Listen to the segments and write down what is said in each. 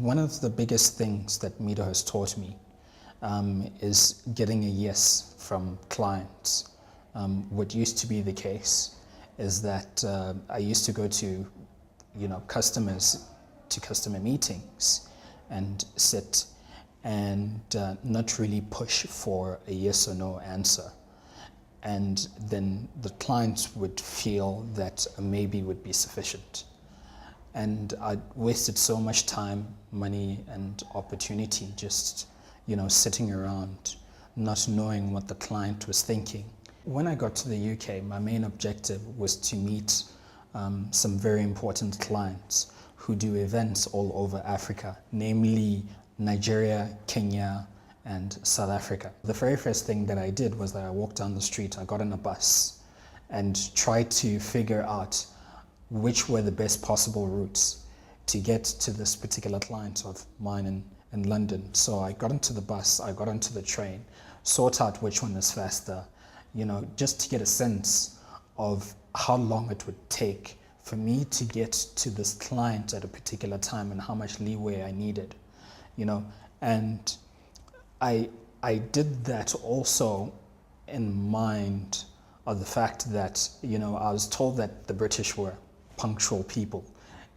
One of the biggest things that MEDO has taught me is getting a yes from clients. What used to be the case is that I used to go to, customer meetings and sit and not really push for a yes or no answer. And then the clients would feel that a maybe would be sufficient. And I wasted so much time, money, and opportunity just, sitting around, not knowing what the client was thinking. When I got to the UK, my main objective was to meet some very important clients who do events all over Africa, namely Nigeria, Kenya, and South Africa. The very first thing that I did was that I walked down the street, I got on a bus, and tried to figure out which were the best possible routes to get to this particular client of mine in London. So I got into the bus, I got onto the train, sort out which one is faster, just to get a sense of how long it would take for me to get to this client at a particular time and how much leeway I needed, and I did that also in mind of the fact that, I was told that the British were punctual people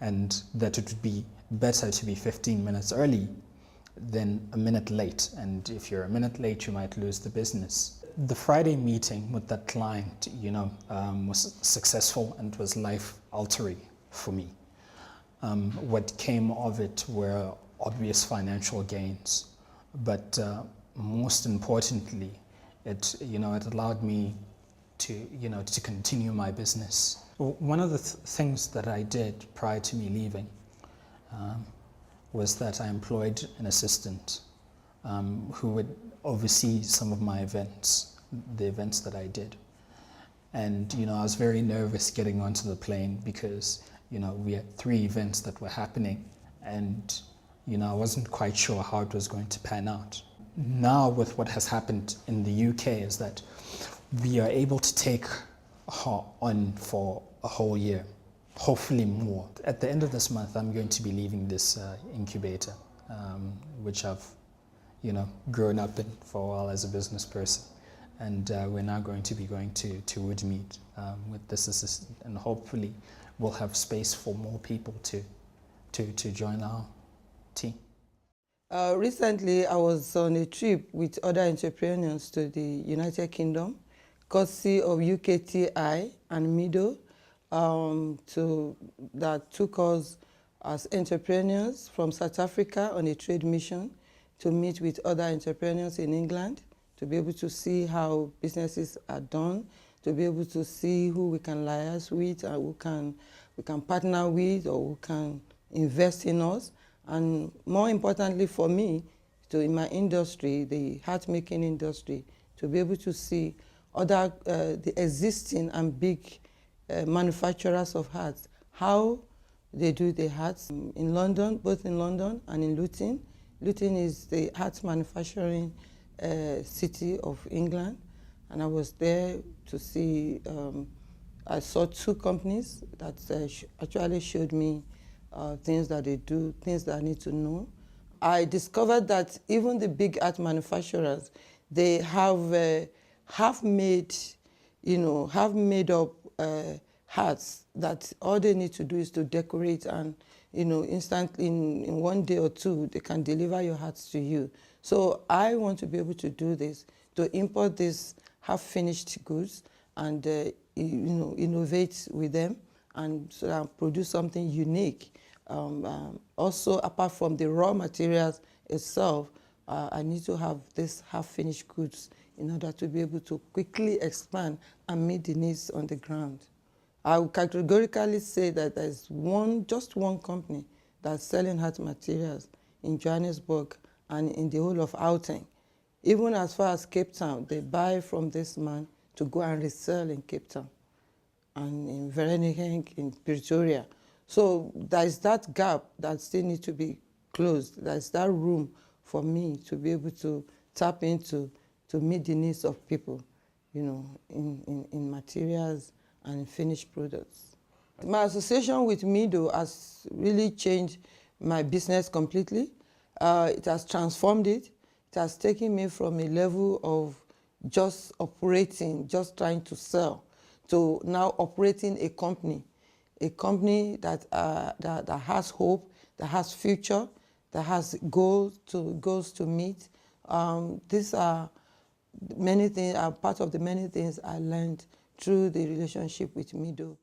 and that it would be better to be 15 minutes early than a minute late. And if you're a minute late, you might lose the business. The Friday meeting with that client, was successful and was life-altering for me. What came of it were obvious financial gains, but most importantly, it allowed me to continue my business. One of the things that I did prior to me leaving was that I employed an assistant who would oversee some of my events, the events that I did. And I was very nervous getting onto the plane because we had 3 events that were happening, and I wasn't quite sure how it was going to pan out. Now with what has happened in the UK is that we are able to take her on for a whole year, hopefully more. At the end of this month, I'm going to be leaving this incubator, which I've grown up in for a while as a business person. And we're now going to be going to Woodmead with this assistant, and hopefully we'll have space for more people to join our team. Recently, I was on a trip with other entrepreneurs to the United Kingdom, courtesy of UKTI and MEDO, that took us as entrepreneurs from South Africa on a trade mission to meet with other entrepreneurs in England, to be able to see how businesses are done, to be able to see who we can liaise with, or we can partner with, or who can invest in us. And more importantly for me, in my industry, the hat-making industry, to be able to see other the existing and big manufacturers of hats, how they do the hats in London, both in London and in Luton. Luton is the hat manufacturing city of England, and I was there to see, I saw 2 companies that actually showed me things that they do, things that I need to know. I discovered that even the big art manufacturers, they have made up hats that all they need to do is to decorate, and instantly in 1 day or 2 they can deliver your hats to you. So I want to be able to do this, to import these half-finished goods and innovate with them, and so that produce something unique. Also, apart from the raw materials itself, I need to have this half-finished goods in order to be able to quickly expand and meet the needs on the ground. I would categorically say that there's just one company that's selling hat materials in Johannesburg and in the whole of Gauteng. Even as far as Cape Town, they buy from this man to go and resell in Cape Town and in Vereeniging, in Pretoria. So there's that gap that still needs to be closed. There's that room for me to be able to tap into to meet the needs of people, in materials and finished products. My association with MEDO has really changed my business completely. It has transformed it. It has taken me from a level of just operating, just trying to sell, to now operating a company that, that has hope, that has future, that has goals to meet. These are many things, are part of the many things I learned through the relationship with MEDO.